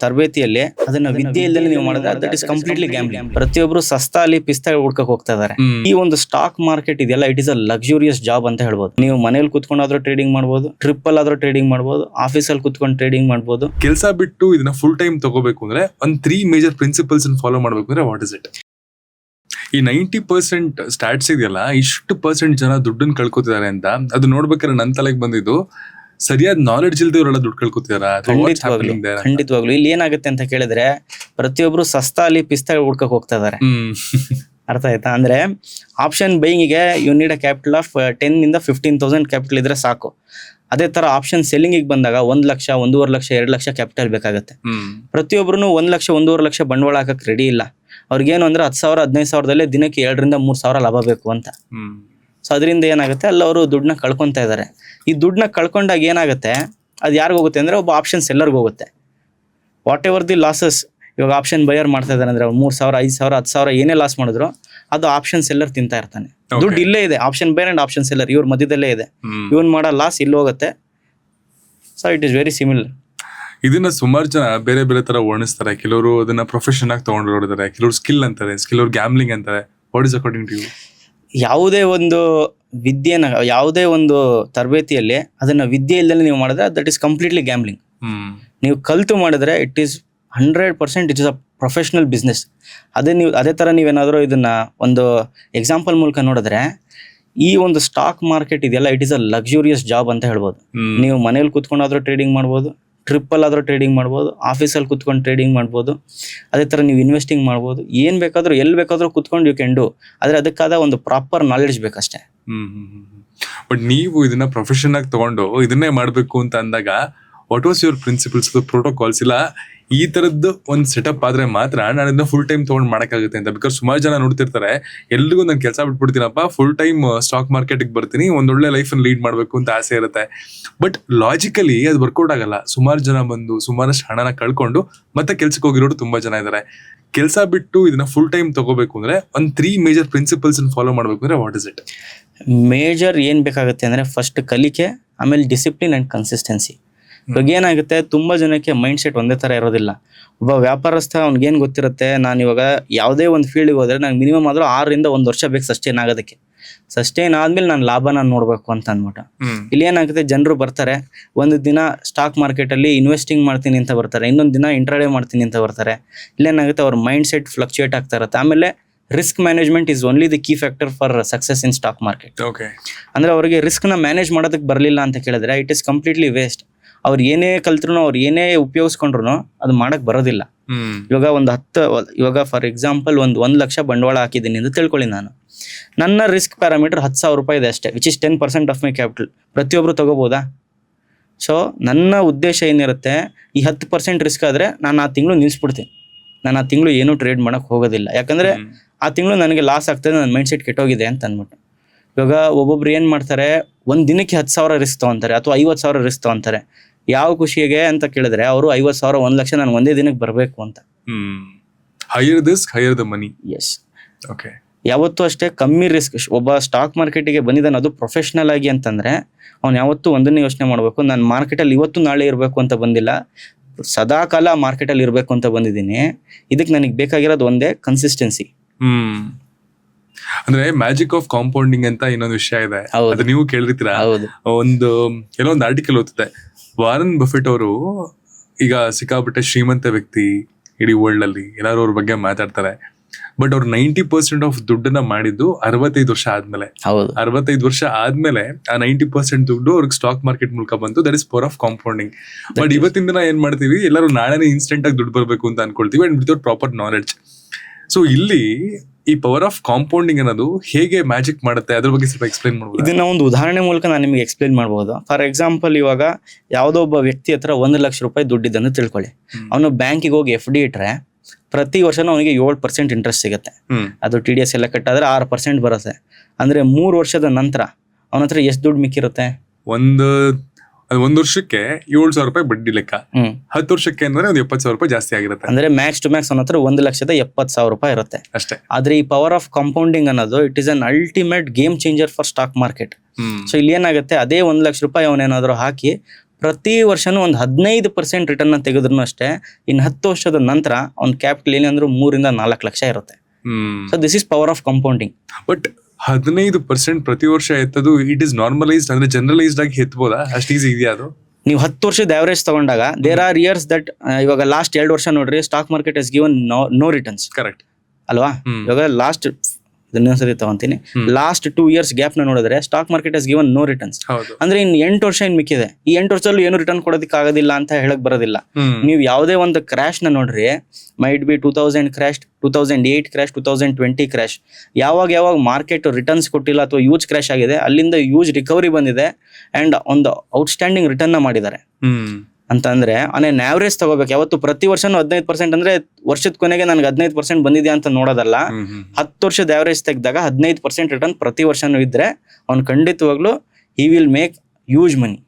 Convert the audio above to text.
ತರಬೇತಿಯಲ್ಲಿ ಅದನ್ನ ವಿದ್ಯೆ ಇಲ್ಲದೆ ನೀವು ಮಾಡಿದ್ರೆ ದಟ್ ಇಸ್ ಕಂಪ್ಲೀಟ್ಲಿ ಗ್ಯಾಮ್ಲಿಂಗ್. ಪ್ರತಿಯೊಬ್ರು ಸಸ್ತಾ ಅಲ್ಲಿ ಪಿಸ್ತಾ ಹುಡ್ಕಕ್ ಹೋಗ್ತಾ ಇದಾರೆ. ಈ ಒಂದು ಸ್ಟಾಕ್ ಮಾರ್ಕೆಟ್ ಇದೆಯಲ್ಲ, it is a luxurious job ಅಂತ ಹೇಳ್ಬೋದು. ನೀವು ಮನೇಲಿ ಕುತ್ಕೊಂಡಾದ್ರೂ ಟ್ರೇಡಿಂಗ್ ಮಾಡ್ಬೋದು, ಟ್ರಿಪ್ ಅಲ್ಲಾದ್ರೂ ಟ್ರೇಡಿಂಗ್ ಮಾಡ್ಬೋದು, ಆಫೀಸಲ್ಲಿ ಕುತ್ಕೊಂಡು ಟ್ರೇಡಿಂಗ್ ಮಾಡ್ಬೋದು. ಕೆಲಸ ಬಿಟ್ಟು ಇದನ್ನ ಫುಲ್ ಟೈಮ್ ತಗೋಬೇಕು ಅಂದ್ರೆ ಒಂದು 3 ಮೇಜರ್ ಪ್ರಿನ್ಸಿಪಲ್ಸ್ ಫಾಲೋ ಮಾಡ್ಬೇಕು ಅಂದ್ರೆ ವಾಟ್ ಇಸ್ ಇಟ್? ಈ 90% ಸ್ಟಾಟ್ಸ್ ಇದೆಯಲ್ಲ, ಇಷ್ಟು ಪರ್ಸೆಂಟ್ ಜನ ದುಡ್ಡನ್ನು ಕಳ್ಕೊತಿದ್ದಾರೆ ಅಂತ ಅದು ನೋಡ್ಬೇಕಾದ್ರೆ ನನ್ನ ತಲೆಗೆ ಬಂದಿದ್ದು, ಸರಿಯಾದ ನಾಲೆಡ್ಜ್ ಇಲ್ದೇ ಇವರೆಲ್ಲ ದುಡ್ಡು ಕಳ್ಕೊತಿದಾರ? ಖಂಡಿತವಾಗ್ಲು ಇಲ್ಲಿ ಏನಾಗುತ್ತೆ ಅಂತ ಕೇಳಿದ್ರೆ, ಪ್ರತಿಯೊಬ್ರು ಸಸ್ತಾ ಅಲ್ಲಿ ಪಿಸ್ತಾ ಹುಡ್ಕಕ್ ಹೋಗ್ತಾ ಇದಾರೆ. ಅರ್ಥ ಆಯ್ತಾ? ಅಂದ್ರೆ ಆಪ್ಷನ್ ಬೈಯಿಂಗಿಗೆ you need a capital of 10 ಇಂದ 15,000 ಕ್ಯಾಪಿಟಲ್ ಇದ್ರೆ ಸಾಕು. ಅದೇ ತರ ಆಪ್ಷನ್ ಸೆಲ್ಲಿಂಗ್ ಬಂದಾಗ 1 ಲಕ್ಷ, 1.5 ಲಕ್ಷ, 2 ಲಕ್ಷ ಕ್ಯಾಪಿಟಲ್ ಬೇಕಾಗುತ್ತೆ. ಪ್ರತಿಯೊಬ್ರು 1 ಲಕ್ಷ, 1.5 ಲಕ್ಷ ಬಂಡವಾಳ ಹಾಕಕ್ ರೆಡಿ ಇಲ್ಲ. ಅವ್ರಿಗೇನು ಅಂದ್ರೆ 10,000, 15,000ದಲ್ಲೇ ದಿನಕ್ಕೆ 2 ರಿಂದ 3,000 ಲಾಭ ಬೇಕು ಅಂತ. ಸೊ ಅದರಿಂದ ಏನಾಗುತ್ತೆ, ಅಲ್ಲಿ ಅವರು ದುಡ್ಡನ್ನ ಕಳ್ಕೊಂತ ಇದಾರೆ. ಈ ದುಡ್ಡನ್ನ ಕಳ್ಕೊಂಡಾಗ ಏನಾಗುತ್ತೆ, ಅದು ಯಾರಿಗ ಹೋಗುತ್ತೆ ಅಂದ್ರೆ ಒಬ್ಬ ಆಪ್ಷನ್ ಸೆಲ್ಲರ್ಗೆ ಹೋಗುತ್ತೆ. ವಾಟ್ ಎವರ್ ದಿ ಲಾಸಸ್ ಇವಾಗ ಆಪ್ಷನ್ ಬಯರ್ ಮಾಡ್ತಾ ಇದಾರೆ ಅಂದ್ರೆ 3,000, 5,000, 10,000 ಏನೇ ಲಾಸ್ ಮಾಡಿದ್ರು ಅದು ಆಪ್ಷನ್ ಸೆಲ್ಲರ್ ತಿಂತಾ ಇರ್ತಾನೆ. ದುಡ್ಡು ಇಲ್ಲೇ ಇದೆ, option buyer and option seller ಇವ್ರ ಮಧ್ಯದಲ್ಲೇ ಇದೆ. ಇವನ್ ಮಾಡೋ ಲಾಸ್ ಇಲ್ಲಿ ಹೋಗುತ್ತೆ. So it is very similar. ಇದನ್ನ ಸುಮಾರು ಜನ ಬೇರೆ ಬೇರೆ ತರ ವರ್ಣಿಸ್ತಾರೆ. ಕೆಲವರು ಅದನ್ನ ಪ್ರೊಫೆಷನ್ ಆಗಿ ತಗೊಂಡಿರ್ತಾರೆ, ಕೆಲವರು ಸ್ಕಿಲ್ ಅಂತಾರೆ, ಕೆಲವರು ಗ್ಯಾಮ್ಲಿಂಗ್ ಅಂತಾರೆ. What is according to you? ಯಾವುದೇ ಒಂದು ವಿದ್ಯೆನ, ಯಾವುದೇ ಒಂದು ತರಬೇತಿಯಲ್ಲಿ ಅದನ್ನ ವಿದ್ಯೆ ಇಲ್ಲದೆ ನೀವು ಮಾಡಿದ್ರೆ ದಟ್ ಇಸ್ ಕಂಪ್ಲೀಟ್ಲಿ ಗ್ಯಾಮ್ಲಿಂಗ್. ನೀವು ಕಲ್ತು ಮಾಡಿದ್ರೆ it is 100% it is a professional business. ಅದೇ ತರ ನೀವೇನಾದ್ರೂ ಇದನ್ನ ಒಂದು ಎಕ್ಸಾಂಪಲ್ ಮೂಲಕ ನೋಡಿದ್ರೆ, ಈ ಒಂದು ಸ್ಟಾಕ್ ಮಾರ್ಕೆಟ್ ಇದೆಯಲ್ಲ, it is a luxurious job ಅಂತ ಹೇಳ್ಬೋದು. ನೀವು ಮನೇಲಿ ಕುತ್ಕೊಂಡಾದ್ರೂ ಟ್ರೇಡಿಂಗ್ ಮಾಡ್ಬೋದು, ಟ್ರಿಪ್ ಅಲ್ಲಾದ್ರೂ ಟ್ರೇಡಿಂಗ್ ಮಾಡ್ಬೋದು, ಆಫೀಸಲ್ಲಿ ಕುತ್ಕೊಂಡು ಟ್ರೇಡಿಂಗ್ ಮಾಡ್ಬೋದು. ಅದೇ ತರ ನೀವು ಇನ್ವೆಸ್ಟಿಂಗ್ ಮಾಡ್ಬೋದು. ಏನ್ ಬೇಕಾದ್ರೂ ಎಲ್ಲಿ ಬೇಕಾದ್ರೂ ಕುತ್ಕೊಂಡು ಯು ಕ್ಯಾನ್ ಡೂ. ಆದ್ರೆ ಅದಕ್ಕಾದ ಒಂದು ಪ್ರಾಪರ್ ನಾಲೆಡ್ಜ್ ಬೇಕಷ್ಟೇ. ಬಟ್ ನೀವು ಇದನ್ನ ಪ್ರೊಫೆಷನ್ ಆಗಿ ತಗೊಂಡು ಇದನ್ನೇ ಮಾಡ್ಬೇಕು ಅಂತ ಅಂದಾಗ what was your principles, protocols? ಇಲ್ಲ ಈ ತರದ್ದು ಒಂದು ಸೆಟಪ್ ಆದ್ರೆ ಮಾತ್ರ ನಾನು ಇದನ್ನ ಫುಲ್ ಟೈಮ್ ತಗೊಂಡು ಮಾಡಕ್ಕಾಗುತ್ತೆ ಅಂತ. ಬಿಕಾಸ್ ಸುಮಾರು ಜನ ನೋಡ್ತಿರ್ತಾರೆ, ಎಲ್ರಿಗೂ ನಾನು ಕೆಲಸ ಬಿಟ್ಬಿಡ್ತೀನಪ್ಪ, ಫುಲ್ ಟೈಮ್ ಸ್ಟಾಕ್ ಮಾರ್ಕೆಟ್ಗೆ ಬರ್ತೀನಿ, ಒಂದೊಳ್ಳೆ ಲೈಫನ್ನು ಲೀಡ್ ಮಾಡಬೇಕು ಅಂತ ಆಸೆ ಇರುತ್ತೆ. ಬಟ್ ಲಾಜಿಕಲಿ ಅದು ವರ್ಕೌಟ್ ಆಗಲ್ಲ. ಸುಮಾರು ಜನ ಬಂದು ಸುಮಾರಷ್ಟು ಹಣನ ಕಳ್ಕೊಂಡು ಮತ್ತೆ ಕೆಲ್ಸಕ್ಕೆ ಹೋಗಿರೋರು ತುಂಬಾ ಜನ ಇದ್ದಾರೆ. ಕೆಲಸ ಬಿಟ್ಟು ಇದನ್ನ ಫುಲ್ ಟೈಮ್ ತಗೋಬೇಕು ಅಂದ್ರೆ ಒಂದು 3 ಮೇಜರ್ ಪ್ರಿನ್ಸಿಪಲ್ಸ್ ಫಾಲೋ ಮಾಡ್ಬೇಕು ಅಂದ್ರೆ ವಾಟ್ ಇಸ್ ಇಟ್? ಮೇಜರ್ ಏನ್ ಬೇಕಾಗುತ್ತೆ ಅಂದ್ರೆ, ಫಸ್ಟ್ ಕಲಿಕೆ, ಆಮೇಲೆ ಡಿಸಿಪ್ಲಿನ್ ಅಂಡ್ ಕನ್ಸಿಸ್ಟೆನ್ಸಿ. ಇವಾಗ ಏನಾಗುತ್ತೆ, ತುಂಬಾ ಜನಕ್ಕೆ ಮೈಂಡ್ ಸೆಟ್ ಒಂದೇ ತರ ಇರೋದಿಲ್ಲ. ಒಬ್ಬ ವ್ಯಾಪಾರಸ್ಥ ಅವ್ನಿಗೇನ್ ಗೊತ್ತಿರುತ್ತೆ, ನಾನು ಇವಾಗ ಯಾವುದೇ ಒಂದು ಫೀಲ್ಡ್ಗೆ ಹೋದ್ರೆ ನಂಗೆ ಮಿನಿಮಮ್ ಆದ್ರೂ 6 ರಿಂದ 1 ವರ್ಷ ಬೇಕು ಸಸ್ಟೈನ್ ಆಗೋದಕ್ಕೆ. ಸಸ್ಟೈನ್ ಆದ್ಮೇಲೆ ನಾನು ಲಾಭನ ನೋಡ್ಬೇಕು ಅಂತ ಅಂದ್ಬಿಟ್ಟು ಇಲ್ಲಿ ಏನಾಗುತ್ತೆ, ಜನರು ಬರ್ತಾರೆ, ಒಂದು ದಿನ ಸ್ಟಾಕ್ ಮಾರ್ಕೆಟ್ ಅಲ್ಲಿ ಇನ್ವೆಸ್ಟಿಂಗ್ ಮಾಡ್ತೀನಿ ಅಂತ ಬರ್ತಾರೆ, ಇನ್ನೊಂದು ದಿನ ಇಂಟ್ರಾಡೇ ಮಾಡ್ತೀನಿ ಅಂತ ಬರ್ತಾರೆ. ಇಲ್ಲೇನಾಗುತ್ತೆ, ಅವ್ರ ಮೈಂಡ್ ಸೆಟ್ ಫ್ಲಕ್ಚುಯೇಟ್ ಆಗ್ತಾ ಇರುತ್ತೆ. ಆಮೇಲೆ risk management is only the key factor for success in stock market. ಅಂದ್ರೆ ಅವರಿಗೆ ರಿಸ್ಕ್ ನ ಮ್ಯಾನೇಜ್ ಮಾಡೋದಕ್ಕೆ ಬರಲಿಲ್ಲ ಅಂತ ಕೇಳಿದ್ರೆ ಇಟ್ ಇಸ್ ಕಂಪ್ಲೀಟ್ಲಿ ವೇಸ್ಟ್. ಅವ್ರು ಏನೇ ಕಲ್ತ್ರು, ಅವ್ರು ಏನೇ ಉಪಯೋಗಿಸ್ಕೊಂಡ್ರು ಅದು ಮಾಡಕ್ ಬರೋದಿಲ್ಲ. ಇವಾಗ ಫಾರ್ ಎಕ್ಸಾಂಪಲ್ 1 ಲಕ್ಷ ಬಂಡವಾಳ ಹಾಕಿದ್ದೀನಿ ಅಂತ ತಿಳ್ಕೊಳ್ಳಿ. ನಾನು ನನ್ನ ರಿಸ್ಕ್ ಪ್ಯಾರಾಮೀಟರ್ 10,000 ರೂಪಾಯಿ ಇದೆ ಅಷ್ಟೇ, which is 10% of my capital. ಪ್ರತಿಯೊಬ್ರು ತಗೋಬೋದಾ? ಸೊ ನನ್ನ ಉದ್ದೇಶ ಏನಿರುತ್ತೆ, ಈ 10% ರಿಸ್ಕ್ ಆದ್ರೆ ನಾನು ಆ ತಿಂಗಳು ನಿಲ್ಸ್ಬಿಡ್ತೀನಿ. ನಾನು ಆ ತಿಂಗಳು ಏನೂ ಟ್ರೇಡ್ ಮಾಡಕ್ ಹೋಗೋದಿಲ್ಲ. ಯಾಕಂದ್ರೆ ಆ ತಿಂಗಳು ನನಗೆ ಲಾಸ್ ಆಗ್ತದೆ, ನನ್ನ ಮೈಂಡ್ ಸೆಟ್ ಕೆಟ್ಟೋಗಿದೆ ಅಂತ ಅಂದ್ಬಿಟ್ಟು. ಇವಾಗ ಒಬ್ಬೊಬ್ರು ಏನ್ ಮಾಡ್ತಾರೆ, ಒಂದ್ ದಿನಕ್ಕೆ 10,000 ರಿಸ್ಕ್ ತಗೊಂತಾರೆ ಅಥವಾ 50,000 ರಿಸ್ಕ್ ತಗೊಂತಾರೆ. ಯಾವ ಖುಷಿಗೆ ಅಂತ ಕೇಳಿದ್ರೆ, ಅವರು 50,000, 1 ಲಕ್ಷ ನಾನು ಒಂದೇ ದಿನಕ್ಕೆ ಬರಬೇಕು ಅಂತ. Higher risk, higher the money. Yes, okay. ಯಾವತ್ತೂ ಅಷ್ಟೇ ಕಮ್ಮಿ ರಿಸ್ಕ್. ಒಬ್ಬ ಸ್ಟಾಕ್ ಮಾರ್ಕೆಟಿಗೆ ಬಂದಿದ್ದಾನೆ ಅದು ಪ್ರೊಫೆಷನಲ್ ಆಗಿ ಅಂತಂದ್ರೆ, ಅವ್ನು ಯಾವತ್ತೂ ಒಂದನ್ನೇ ಯೋಚನೆ ಮಾಡ್ಬೇಕು, ನಾನು ಮಾರ್ಕೆಟಲ್ಲಿ ಇವತ್ತು ನಾಳೆ ಇರಬೇಕು ಅಂತ ಬಂದಿಲ್ಲ, ಸದಾ ಕಾಲ ಮಾರ್ಕೆಟಲ್ಲಿ ಇರಬೇಕು ಅಂತ ಬಂದಿದ್ದೀನಿ. ಇದಕ್ಕೆ ನನಗೆ ಬೇಕಾಗಿರೋದು ಒಂದೇ, ಕನ್ಸಿಸ್ಟೆನ್ಸಿ. ಅಂದ್ರೆ ಮ್ಯಾಜಿಕ್ ಆಫ್ ಕಾಂಪೌಂಡಿಂಗ್ ಅಂತ ಇನ್ನೊಂದು ವಿಷಯ ಇದೆ, ಅದು ನೀವು ಕೇಳಿರ್ತೀರಾ. ಕೆಲವೊಂದು ಆರ್ಟಿಕಲ್ ಓದ್ತಿದೆ, ವಾರನ್ ಬಫೆಟ್ ಅವರು ಈಗ ಸಿಕ್ಕಾಪಟ್ಟೆ ಶ್ರೀಮಂತ ವ್ಯಕ್ತಿ ಇಡೀ ವರ್ಲ್ಡ್ ಅಲ್ಲಿ, ಎಲ್ಲರೂ ಅವ್ರ ಬಗ್ಗೆ ಮಾತಾಡ್ತಾರೆ. ಬಟ್ ಅವ್ರು 90% ಆಫ್ ದುಡ್ಡನ್ನ ಮಾಡಿದ್ದು 65 ವರ್ಷ ಆದ್ಮೇಲೆ. 65 ವರ್ಷ ಆದ್ಮೇಲೆ ಆ 90% ದುಡ್ಡು ಅವ್ರಿಗೆ ಸ್ಟಾಕ್ ಮಾರ್ಕೆಟ್ ಮೂಲಕ ಬಂತು. That is power of compounding. But ಇವತ್ತಿನ ದಿನ ಏನ್ ಮಾಡ್ತೀವಿ, ಎಲ್ಲರೂ ನಾಳೆನೇ ಇನ್ಸ್ಟೆಂಟ್ ಆಗಿ ದುಡ್ಡು ಬರ್ಬೇಕು ಅಂತ ಅನ್ಕೊಳ್ತೀವಿ, and without proper knowledge. So ಇಲ್ಲಿ ಈ ಪವರ್ ಆಫ್ ಕಾಂಪೌಂಡಿಂಗ್ ಅನ್ನೋದು ಹೇಗೆ ಮ್ಯಾಜಿಕ್ ಮಾಡುತ್ತೆ, ಅದ್ರ ಬಗ್ಗೆ ಸ್ವಲ್ಪ ಎಕ್ಸ್ಪ್ಲೈನ್ ಮಾಡ್ಬೋದು? ಇದನ್ನ ಒಂದು ಉದಾಹರಣೆ ಮೂಲಕ ನಾನು ನಿಮಗೆ ಎಕ್ಸ್ಪ್ಲೈನ್ ಮಾಡ್ಬೋದು. ಫಾರ್ ಎಕ್ಸಾಂಪಲ್, ಇವಾಗ ಯಾವುದೋ ಒಬ್ಬ ವ್ಯಕ್ತಿ ಹತ್ರ 1 ಲಕ್ಷ ರೂಪಾಯಿ ದುಡ್ಡಿದ್ದನ್ನು ತಿಳ್ಕೊಳ್ಳಿ. ಅವನು ಬ್ಯಾಂಕಿಗೆ ಹೋಗಿ FD ಇಟ್ರೆ ಪ್ರತಿ ವರ್ಷನೂ ಅವನಿಗೆ 7% ಇಂಟ್ರೆಸ್ಟ್ ಸಿಗುತ್ತೆ. ಅದು TDS ಎಲ್ಲ ಕಟ್ಟಾದ್ರೆ 6% ಬರುತ್ತೆ. ಅಂದ್ರೆ 3 ವರ್ಷದ ನಂತರ ಅವನ ಹತ್ರ ಎಷ್ಟು ದುಡ್ಡು ಮಿಕ್ಕಿರುತ್ತೆ? ಒಂದು ವರ್ಷಕ್ಕೆ 7,000 ರೂಪಾಯಿ ಬಡ್ಡಿ ಲೆಕ್ಕ. 10 ವರ್ಷಕ್ಕೆ ಅಂದ್ರೆ ಒಂದು 70,000 ರೂಪಾಯಿ ಜಾಸ್ತಿ ಆಗಿರುತ್ತೆ. ಅಂದ್ರೆ ಮ್ಯಾಕ್ಸ್ ಟು ಮ್ಯಾಕ್ಸ್ ಅವನ ಹತ್ರ 1,70,000 ರೂಪಾಯಿ ಇರುತ್ತೆ ಅಷ್ಟೇ. ಆದ್ರೆ ಈ ಪವರ್ ಆಫ್ ಕಾಂಪೌಂಡಿಂಗ್ ಅನ್ನೋದು it is an ultimate game changer for stock market. So ಇಲ್ಲಿ ಏನಾಗುತ್ತೆ, ಅದೇ 1 ಲಕ್ಷ ರೂಪಾಯಿ ಅವನೇನಾದ್ರು ಹಾಕಿ ಪ್ರತಿ ವರ್ಷನೂ ಒಂದು 15% ರಿಟರ್ನ್ ತೆಗೆದ್ರು ಅಷ್ಟೇ ಇನ್ನು 10 ವರ್ಷದ ನಂತರ ಅವ್ನ ಕ್ಯಾಪಿಟಲ್ ಏನಂದ್ರು 3-4 ಲಕ್ಷ ಇರುತ್ತೆ. So this is power of compounding. But 15% ಪ್ರತಿ ವರ್ಷ ಎತ್ತದು ಇಟ್ ಇಸ್ ನಾರ್ಮಲೈಸ್ಡ್ ಅಂದ್ರೆ ಜನರಲೈಸ್ಡ್ ಆಗಿ ಎತ್ಬೋದಾ? ಅಷ್ಟು ಈಸಿ ಇದೆಯಾ ಅದು? ನೀವು 10 ವರ್ಷದ ಆವರೇಜ್ ತಗೊಂಡಾಗ ದೇರ್ ಆರ್ ಇಯರ್ಸ್ ದಟ್ ಇವಾಗ ಲಾಸ್ಟ್ 2 ವರ್ಷ ನೋಡ್ರಿ stock market has given no returns. Correct ಅಲ್ವಾ? ಇವಾಗ ಲಾಸ್ಟ್ ಇನ್ನೊಂದ್ಸರಿ ತಗೊಂತೀನಿ, ಲಾಸ್ಟ್ 2 years ಗ್ಯಾಪ್ ನ ನೋಡಿದ್ರೆ stock market has given no returns. ಅಂದ್ರೆ ಇನ್ 8 ವರ್ಷ ಇನ್ ಮಿಕ್ಕಿದೆ. ಈ 8 ವರ್ಷದಲ್ಲೂ ಏನು ರಿಟರ್ನ್ ಕೊಡೋದಕ್ಕೆ ಆಗೋದಿಲ್ಲ ಅಂತ ಹೇಳಕ್ ಬರೋದಿಲ್ಲ. ನೀವು ಯಾವುದೇ ಒಂದು ಕ್ರಾಶ್ ನ ನೋಡ್ರಿ, might be 2000 crash, 2008 crash, 2020 crash, ಯಾವಾಗ ಮಾರ್ಕೆಟ್ ರಿಟರ್ನ್ಸ್ ಕೊಟ್ಟಿಲ್ಲ ಅಥವಾ ಯೂಜ್ ಕ್ರಾಶ್ ಆಗಿದೆ, ಅಲ್ಲಿಂದ ಯೂಜ್ ರಿಕವರಿ ಬಂದಿದೆ ಅಂಡ್ ಒಂದು ಔಟ್ಸ್ಟ್ಯಾಂಡಿಂಗ್ ರಿಟರ್ನ್ ನ ಮಾಡಿದ್ದಾರೆ. ಅಂತಂದ್ರೆ ಆನ್ ಆವರೇಜ್ ತಗೋಬೇಕು. ಯಾವತ್ತು ಪ್ರತಿ ವರ್ಷನೂ 15% ಅಂದ್ರೆ ವರ್ಷದ ಕೊನೆಗೆ ನನಗೆ 15% ಬಂದಿದ್ಯಾ ಅಂತ ನೋಡೋದಲ್ಲ. 10 ವರ್ಷದ ಆವರೇಜ್ ತೆಗೆದಾಗ 15% ರಿಟರ್ನ್ ಪ್ರತಿ ವರ್ಷನೂ ಇದ್ರೆ ಅವ್ನು ಖಂಡಿತವಾಗ್ಲೂ he will make huge money.